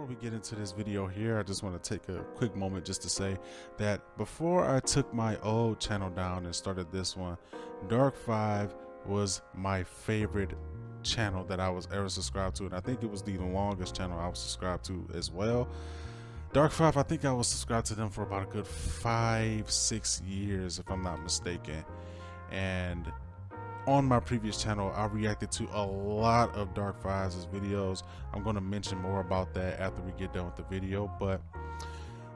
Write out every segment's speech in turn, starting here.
Before we get into this video here, I just want to take a quick moment just to say that before I took my old channel down and started this one, Dark 5 was my favorite channel that I was ever subscribed to, and I think it was the longest channel I was subscribed to as well. Dark 5, I think I was subscribed to them for about a good 5-6 years if I'm not mistaken. And on my previous channel, I reacted to a lot of Dark 5's videos. I'm going to mention more about that after we get done with the video, but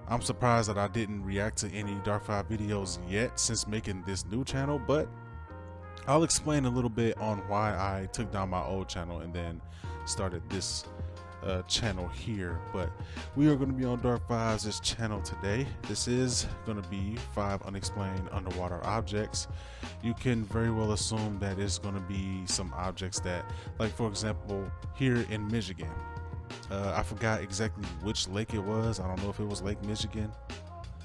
I'm surprised that I didn't react to any Dark 5 videos yet since making this new channel, but I'll explain a little bit on why I took down my old channel and then started this channel here. But we are going to be on Dark 5's channel today. This is going to be 5 unexplained underwater objects. You can very well assume that it's going to be some objects that, like for example, here in Michigan, I forgot exactly which lake it was. I don't know if it was Lake Michigan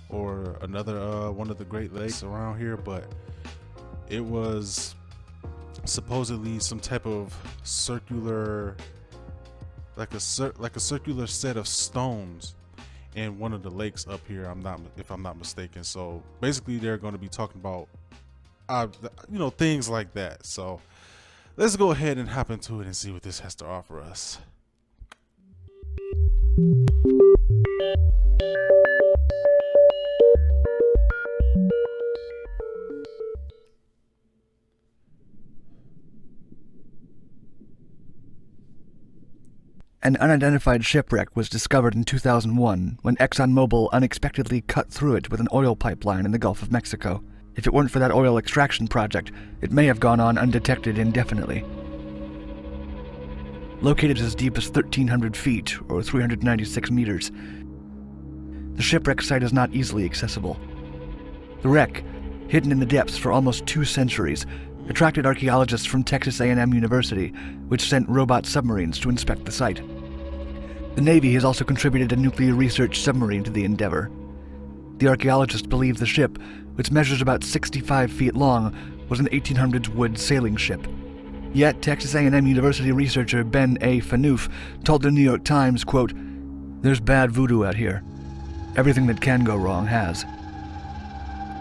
or another one of the Great Lakes around here, but it was supposedly some type of circular, like a circular set of stones in one of the lakes up here. If I'm not mistaken. So basically, they're going to be talking about, things like that. So let's go ahead and hop into it and see what this has to offer us. An unidentified shipwreck was discovered in 2001 when ExxonMobil unexpectedly cut through it with an oil pipeline in the Gulf of Mexico. If it weren't for that oil extraction project, it may have gone on undetected indefinitely. Located as deep as 1,300 feet, or 396 meters, the shipwreck site is not easily accessible. The wreck, hidden in the depths for almost 2 centuries, attracted archaeologists from Texas A&M University, which sent robot submarines to inspect the site. The Navy has also contributed a nuclear research submarine to the endeavor. The archaeologists believe the ship, which measures about 65 feet long, was an 1800s wood sailing ship. Yet Texas A&M University researcher Ben A. Phaneuf told the New York Times, quote, "There's bad voodoo out here. Everything that can go wrong has."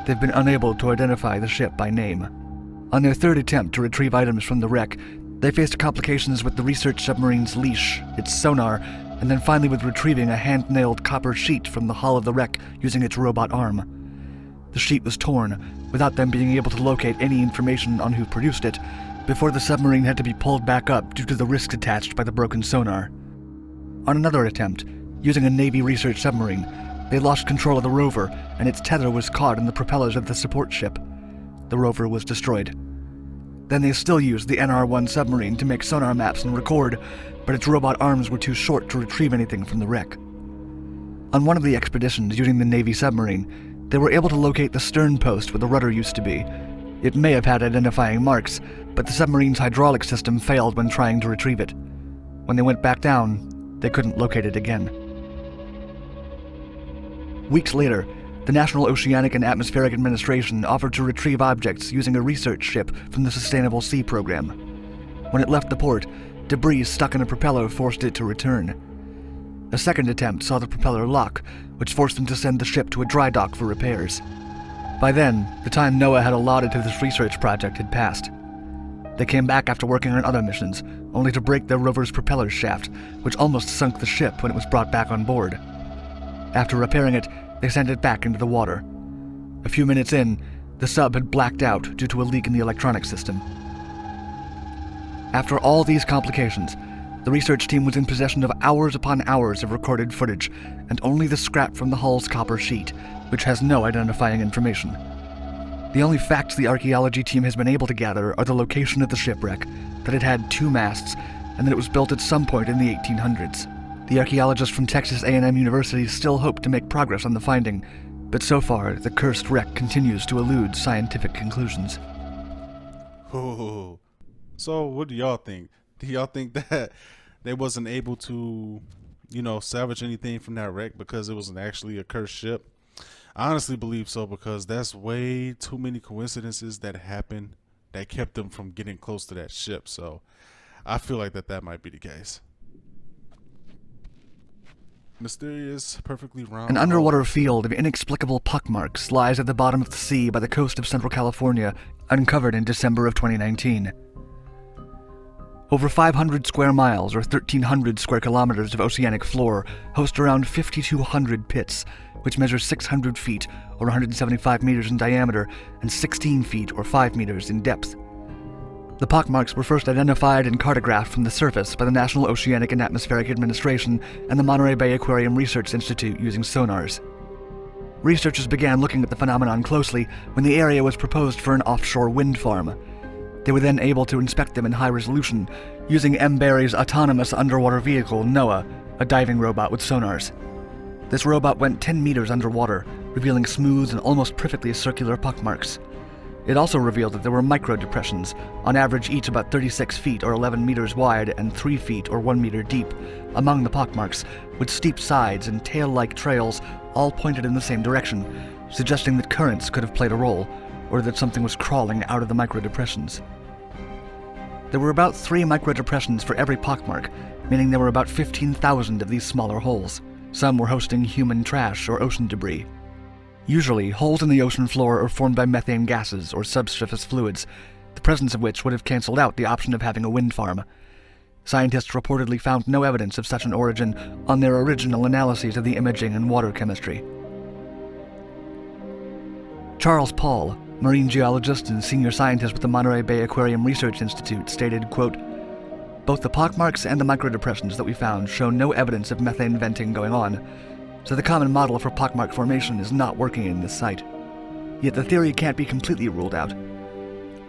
They've been unable to identify the ship by name. On their third attempt to retrieve items from the wreck, they faced complications with the research submarine's leash, its sonar, and then finally with retrieving a hand-nailed copper sheet from the hull of the wreck using its robot arm. The sheet was torn, without them being able to locate any information on who produced it, before the submarine had to be pulled back up due to the risks attached by the broken sonar. On another attempt, using a Navy research submarine, they lost control of the rover, and its tether was caught in the propellers of the support ship. The rover was destroyed. Then they still used the NR-1 submarine to make sonar maps and record, but its robot arms were too short to retrieve anything from the wreck. On one of the expeditions using the Navy submarine, they were able to locate the stern post where the rudder used to be. It may have had identifying marks, but the submarine's hydraulic system failed when trying to retrieve it. When they went back down, they couldn't locate it again. Weeks later, the National Oceanic and Atmospheric Administration offered to retrieve objects using a research ship from the Sustainable Sea program. When it left the port, debris stuck in a propeller forced it to return. A second attempt saw the propeller lock, which forced them to send the ship to a dry dock for repairs. By then, the time NOAA had allotted to this research project had passed. They came back after working on other missions, only to break their rover's propeller shaft, which almost sunk the ship when it was brought back on board. After repairing it, they sent it back into the water. A few minutes in, the sub had blacked out due to a leak in the electronics system. After all these complications, the research team was in possession of hours upon hours of recorded footage, and only the scrap from the hull's copper sheet, which has no identifying information. The only facts the archaeology team has been able to gather are the location of the shipwreck, that it had 2 masts, and that it was built at some point in the 1800s. The archaeologists from Texas A&M University still hope to make progress on the finding, but so far, the cursed wreck continues to elude scientific conclusions. Oh, so what do y'all think? Do y'all think that they wasn't able to, salvage anything from that wreck because it wasn't actually a cursed ship? I honestly believe so, because that's way too many coincidences that happened that kept them from getting close to that ship. So I feel like that might be the case. mysterious, perfectly round. An underwater field of inexplicable pockmarks lies at the bottom of the sea by the coast of Central California, uncovered in December of 2019. Over 500 square miles, or 1,300 square kilometers of oceanic floor, host around 5,200 pits, which measure 600 feet, or 175 meters in diameter, and 16 feet, or 5 meters in depth. The pockmarks were first identified and cartographed from the surface by the National Oceanic and Atmospheric Administration and the Monterey Bay Aquarium Research Institute using sonars. Researchers began looking at the phenomenon closely when the area was proposed for an offshore wind farm. They were then able to inspect them in high resolution, using M. Barry's autonomous underwater vehicle, NOAA, a diving robot with sonars. This robot went 10 meters underwater, revealing smooth and almost perfectly circular pockmarks. It also revealed that there were micro-depressions, on average each about 36 feet or 11 meters wide and 3 feet or 1 meter deep, among the pockmarks, with steep sides and tail-like trails all pointed in the same direction, suggesting that currents could have played a role, or that something was crawling out of the micro-depressions. There were about 3 micro-depressions for every pockmark, meaning there were about 15,000 of these smaller holes. Some were hosting human trash or ocean debris. Usually, holes in the ocean floor are formed by methane gases or subsurface fluids, the presence of which would have cancelled out the option of having a wind farm. Scientists reportedly found no evidence of such an origin on their original analyses of the imaging and water chemistry. Charles Paul, marine geologist and senior scientist with the Monterey Bay Aquarium Research Institute, stated, quote, "Both the pockmarks and the microdepressions that we found show no evidence of methane venting going on, so the common model for pockmark formation is not working in this site. Yet the theory can't be completely ruled out.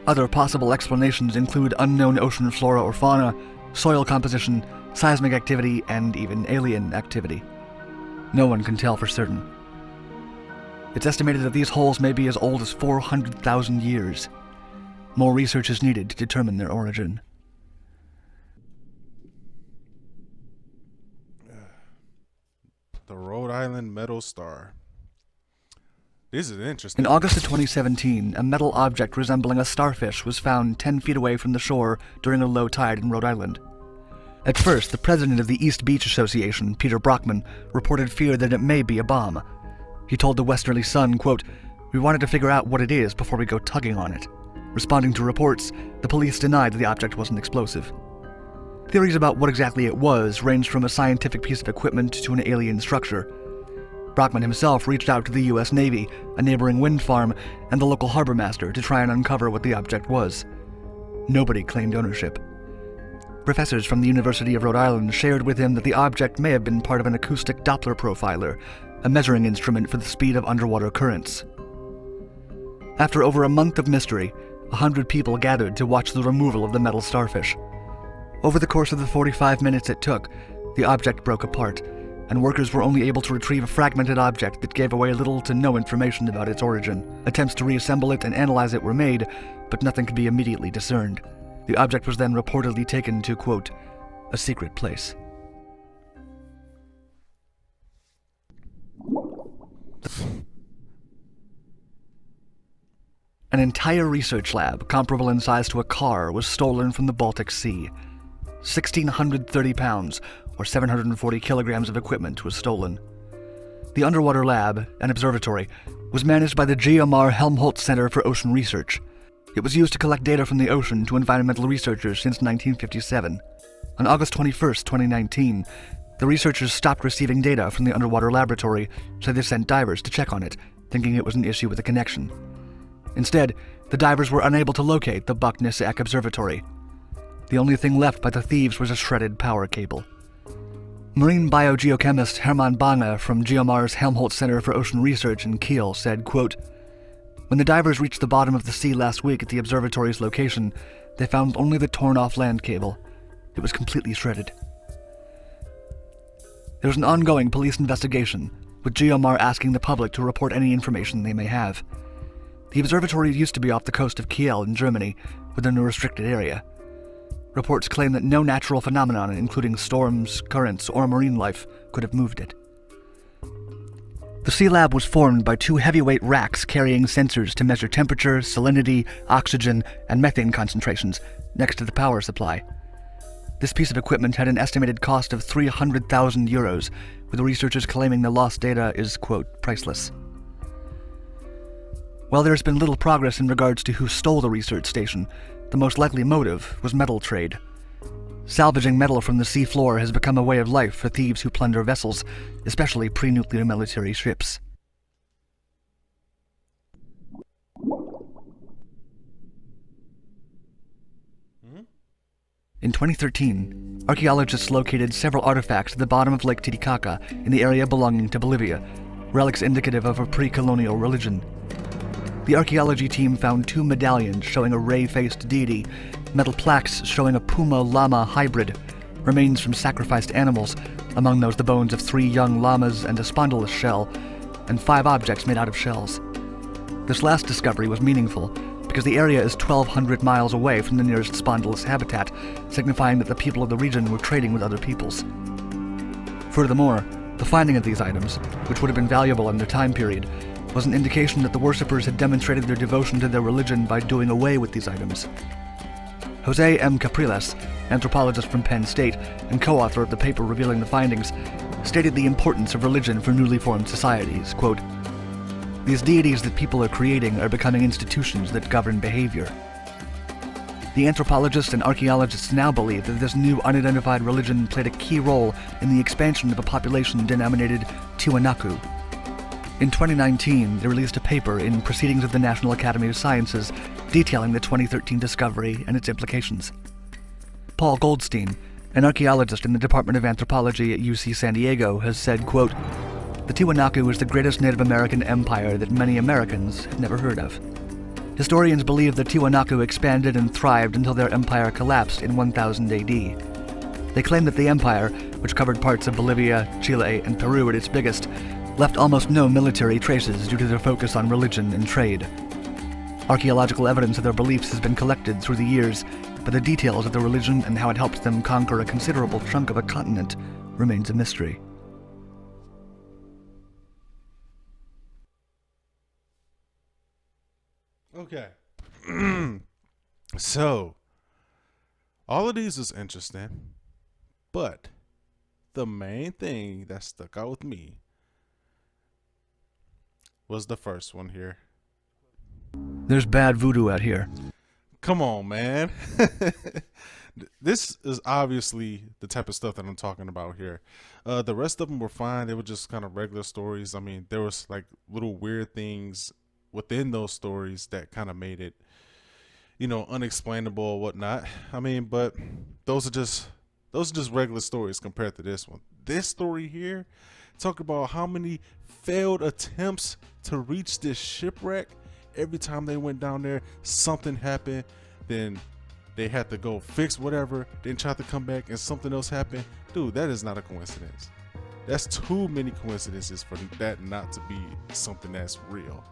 Other possible explanations include unknown ocean flora or fauna, soil composition, seismic activity, and even alien activity. No one can tell for certain. It's estimated that these holes may be as old as 400,000 years. More research is needed to determine their origin." The Rhode Island Metal Star. This is interesting. In August of 2017, a metal object resembling a starfish was found 10 feet away from the shore during a low tide in Rhode Island. At first, the president of the East Beach Association, Peter Brockman, reported fear that it may be a bomb. He told the Westerly Sun, quote, "We wanted to figure out what it is before we go tugging on it." Responding to reports, the police denied that the object wasn't explosive. Theories about what exactly it was ranged from a scientific piece of equipment to an alien structure. Brockman himself reached out to the U.S. Navy, a neighboring wind farm, and the local harbor master to try and uncover what the object was. Nobody claimed ownership. Professors from the University of Rhode Island shared with him that the object may have been part of an acoustic Doppler profiler, a measuring instrument for the speed of underwater currents. After over a month of mystery, 100 people gathered to watch the removal of the metal starfish. Over the course of the 45 minutes it took, the object broke apart, and workers were only able to retrieve a fragmented object that gave away little to no information about its origin. Attempts to reassemble it and analyze it were made, but nothing could be immediately discerned. The object was then reportedly taken to, quote, "a secret place." An entire research lab, comparable in size to a car, was stolen from the Baltic Sea. 1,630 pounds, or 740 kilograms of equipment was stolen. The underwater lab, an observatory, was managed by the Geomar Helmholtz Center for Ocean Research. It was used to collect data from the ocean to environmental researchers since 1957. On August 21, 2019, the researchers stopped receiving data from the underwater laboratory, so they sent divers to check on it, thinking it was an issue with the connection. Instead, the divers were unable to locate the Buckness Eck Observatory. The only thing left by the thieves was a shredded power cable. Marine biogeochemist Hermann Bange from Geomar's Helmholtz Center for Ocean Research in Kiel said, quote, "When the divers reached the bottom of the sea last week at the observatory's location, they found only the torn-off land cable. It was completely shredded." There's an ongoing police investigation, with Geomar asking the public to report any information they may have. The observatory used to be off the coast of Kiel in Germany, within a restricted area. Reports claim that no natural phenomenon, including storms, currents, or marine life, could have moved it. The Sea Lab was formed by 2 heavyweight racks carrying sensors to measure temperature, salinity, oxygen, and methane concentrations next to the power supply. This piece of equipment had an estimated cost of 300,000 euros, with the researchers claiming the lost data is, quote, priceless. While there has been little progress in regards to who stole the research station, the most likely motive was metal trade. Salvaging metal from the sea floor has become a way of life for thieves who plunder vessels, especially pre-nuclear military ships. In 2013, archaeologists located several artifacts at the bottom of Lake Titicaca in the area belonging to Bolivia, relics indicative of a pre-colonial religion. The archaeology team found 2 medallions showing a ray-faced deity, metal plaques showing a puma-llama hybrid, remains from sacrificed animals, among those the bones of 3 young llamas and a spondylus shell, and 5 objects made out of shells. This last discovery was meaningful, because the area is 1,200 miles away from the nearest spondylus habitat, signifying that the people of the region were trading with other peoples. Furthermore, the finding of these items, which would have been valuable in their time period, was an indication that the worshippers had demonstrated their devotion to their religion by doing away with these items. Jose M. Capriles, anthropologist from Penn State and co-author of the paper revealing the findings, stated the importance of religion for newly formed societies. Quote, "These deities that people are creating are becoming institutions that govern behavior." The anthropologists and archaeologists now believe that this new unidentified religion played a key role in the expansion of a population denominated Tiwanaku. In 2019, they released a paper in Proceedings of the National Academy of Sciences detailing the 2013 discovery and its implications. Paul Goldstein, an archaeologist in the Department of Anthropology at UC San Diego, has said, quote, "The Tiwanaku is the greatest Native American empire that many Americans have never heard of. Historians believe the Tiwanaku expanded and thrived until their empire collapsed in 1000 AD. They claim that the empire, which covered parts of Bolivia, Chile, and Peru at its biggest, left almost no military traces due to their focus on religion and trade. Archaeological evidence of their beliefs has been collected through the years, but the details of the religion and how it helped them conquer a considerable chunk of a continent remains a mystery." Okay. So, all of these is interesting, but the main thing that stuck out with me was the first one here. There's bad voodoo out here. Come on, man. This is obviously the type of stuff that I'm talking about here. The rest of them were fine. They were just kind of regular stories. I mean, there was like little weird things within those stories that kind of made it, unexplainable or whatnot. I mean, but those are just regular stories compared to this one. This story here, talk about how many failed attempts to reach this shipwreck. Every time they went down there, something happened. Then they had to go fix whatever, then try to come back and something else happened. Dude, that is not a coincidence. That's too many coincidences for that not to be something that's real.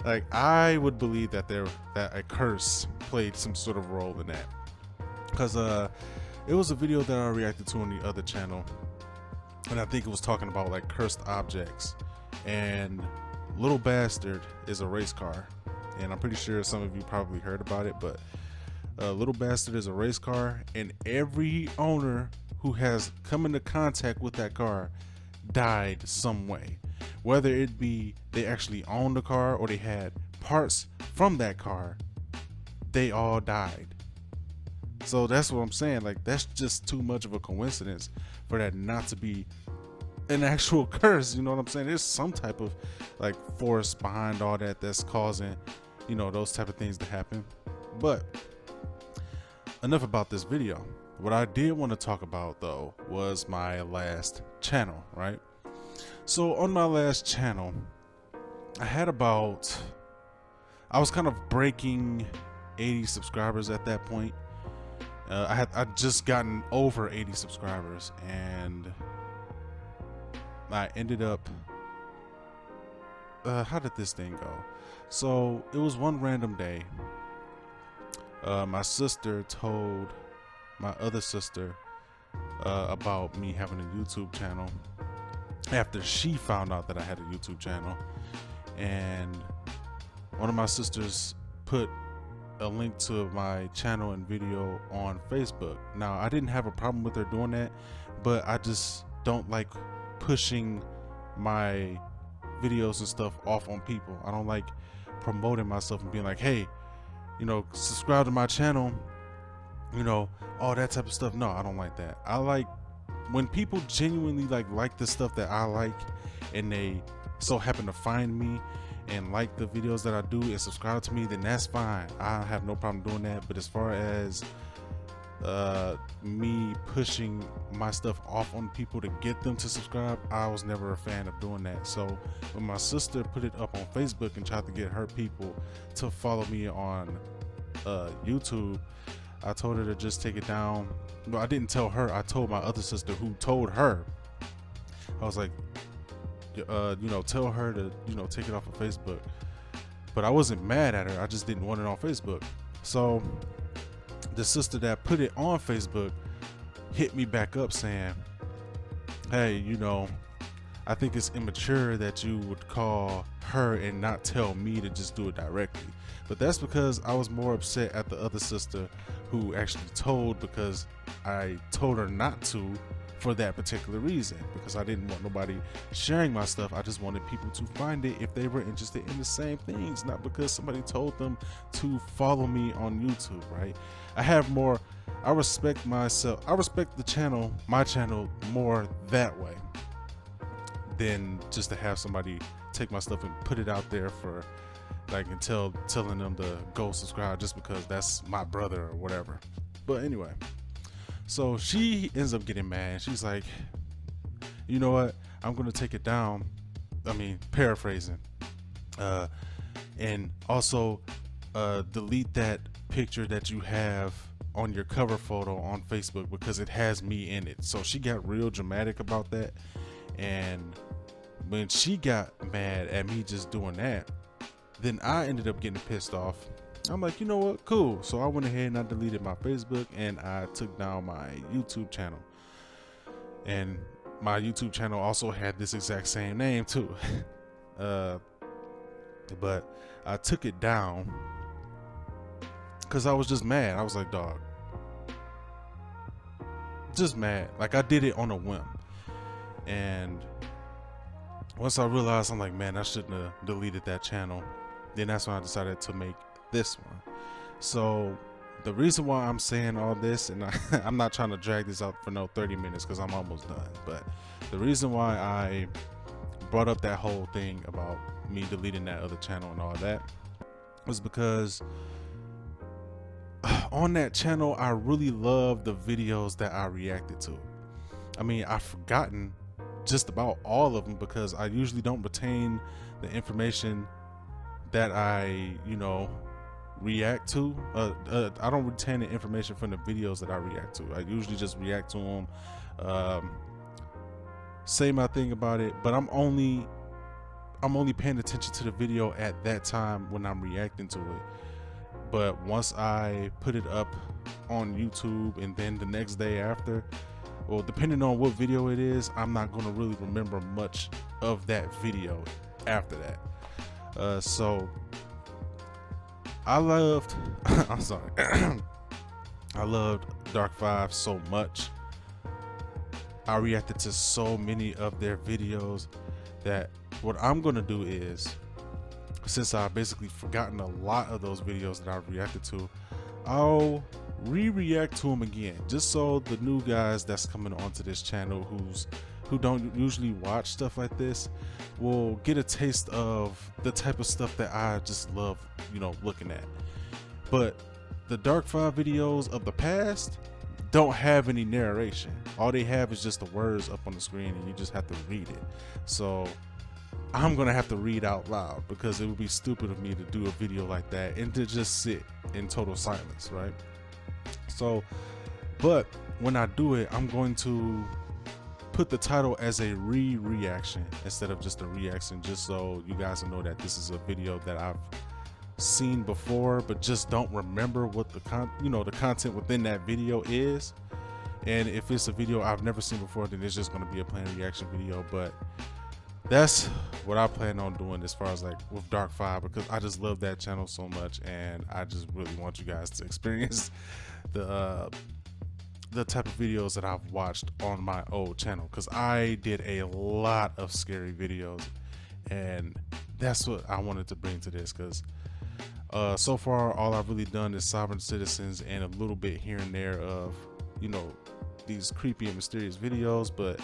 Like, I would believe that a curse played some sort of role in that. Because it was a video that I reacted to on the other channel, and I think it was talking about like cursed objects. And Little Bastard is a race car, and I'm pretty sure some of you probably heard about it, but Little Bastard is a race car, and every owner who has come into contact with that car died some way. Whether it be they actually owned the car or they had parts from that car, they all died. So that's what I'm saying. Like, that's just too much of a coincidence for that not to be an actual curse. You know what I'm saying? There's some type of like force behind all that that's causing, those type of things to happen. But enough about this video. What I did want to talk about though was my last channel, right? So on my last channel, I was kind of breaking 80 subscribers at that point. I'd just gotten over 80 subscribers, and I ended up, how did this thing go? So it was one random day. My sister told my other sister about me having a YouTube channel after she found out that I had a YouTube channel. And one of my sisters put a link to my channel and video on Facebook. Now, I didn't have a problem with her doing that, but I just don't like pushing my videos and stuff off on people. I don't like promoting myself and being like, hey, you know, subscribe to my channel, you know, all that type of stuff. No, I don't like that. I like when people genuinely like the stuff that I like, and they so happen to find me and like the videos that I do and subscribe to me, then that's fine. I have no problem doing that. But as far as me pushing my stuff off on people to get them to subscribe, I was never a fan of doing that. So when my sister put it up on Facebook and tried to get her people to follow me on YouTube, I told her to just take it down. No, I didn't tell her. I told my other sister, who told her. I was like, you know, tell her to, you know, take it off of Facebook. But I wasn't mad at her. I just didn't want it on Facebook. So the sister that put it on Facebook hit me back up saying, hey, you know, I think it's immature that you would call her and not tell me to just do it directly. But that's because I was more upset at the other sister who actually told, because I told her not to for that particular reason, because I didn't want nobody sharing my stuff. I just wanted people to find it if they were interested in the same things, not because somebody told them to follow me on YouTube, right? I respect myself. I respect the channel, my channel, more that way than just to have somebody take my stuff and put it out there for like, and telling them to go subscribe just because that's my brother or whatever. But anyway, so she ends up getting mad. She's like, you know what? I'm going to take it down. I mean, paraphrasing. And also delete that picture that you have on your cover photo on Facebook because it has me in it. So she got real dramatic about that. And when she got mad at me just doing that, then I ended up getting pissed off. I'm like, you know what? Cool. So I went ahead and I deleted my Facebook and I took down my YouTube channel. And my YouTube channel also had this exact same name too. But I took it down because I was just mad. I was like, dog, just mad. Like, I did it on a whim. And once I realized, I'm like, man, I shouldn't have deleted that channel. Then that's when I decided to make this one. So the reason why I'm saying all this, and I'm not trying to drag this out for no 30 minutes because I'm almost done, but the reason why I brought up that whole thing about me deleting that other channel and all that was because on that channel, I really love the videos that I reacted to. I mean, I've forgotten just about all of them because I usually don't retain the information that I, you know, react to. I don't retain the information from the videos that I react to. I usually just react to them, say my thing about it, but I'm only paying attention to the video at that time when I'm reacting to it. But once I put it up on YouTube and then the next day after, well, depending on what video it is, I'm not going to really remember much of that video after that. So I loved I'm sorry I loved Dark 5 so much. I reacted to so many of their videos that what I'm gonna do is, since I've basically forgotten a lot of those videos that I've reacted to, I'll react to them again, just so the new guys that's coming onto this channel who don't usually watch stuff like this will get a taste of the type of stuff that I just love, you know, looking at. But the Dark 5 videos of the past don't have any narration. All they have is just the words up on the screen and you just have to read it. So I'm gonna have to read out loud because it would be stupid of me to do a video like that and to just sit in total silence, right? So, but when I do it, I'm going to put the title as a reaction instead of just a reaction, just so you guys know that this is a video that I've seen before but just don't remember what the content within that video is. And if it's a video I've never seen before, then it's just going to be a plain reaction video. But that's what I plan on doing as far as like with Dark 5, because I just love that channel so much and I just really want you guys to experience the the type of videos that I've watched on my old channel, because I did a lot of scary videos, and that's what I wanted to bring to this. Because so far all I've really done is sovereign citizens and a little bit here and there of, you know, these creepy and mysterious videos. But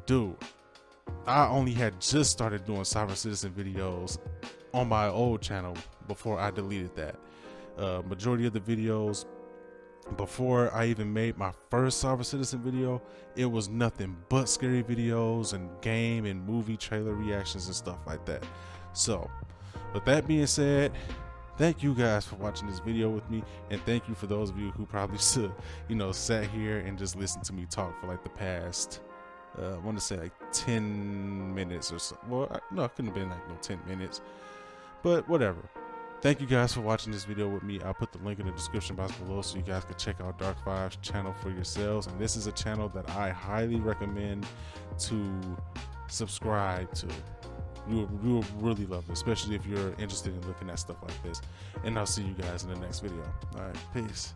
dude, I only had just started doing sovereign citizen videos on my old channel before I deleted that. Majority of the videos before I even made my first sovereign citizen video, it was nothing but scary videos and game and movie trailer reactions and stuff like that. So with that being said, thank you guys for watching this video with me, and thank you for those of you who probably sat here and just listened to me talk for like the past I want to say like 10 minutes or so. Well, no, it couldn't have been like no 10 minutes, but whatever. Thank you guys for watching this video with me. I'll put the link in the description box below so you guys can check out Dark Five's channel for yourselves. And this is a channel that I highly recommend to subscribe to. You'll really love it, especially if you're interested in looking at stuff like this. And I'll see you guys in the next video. All right, peace.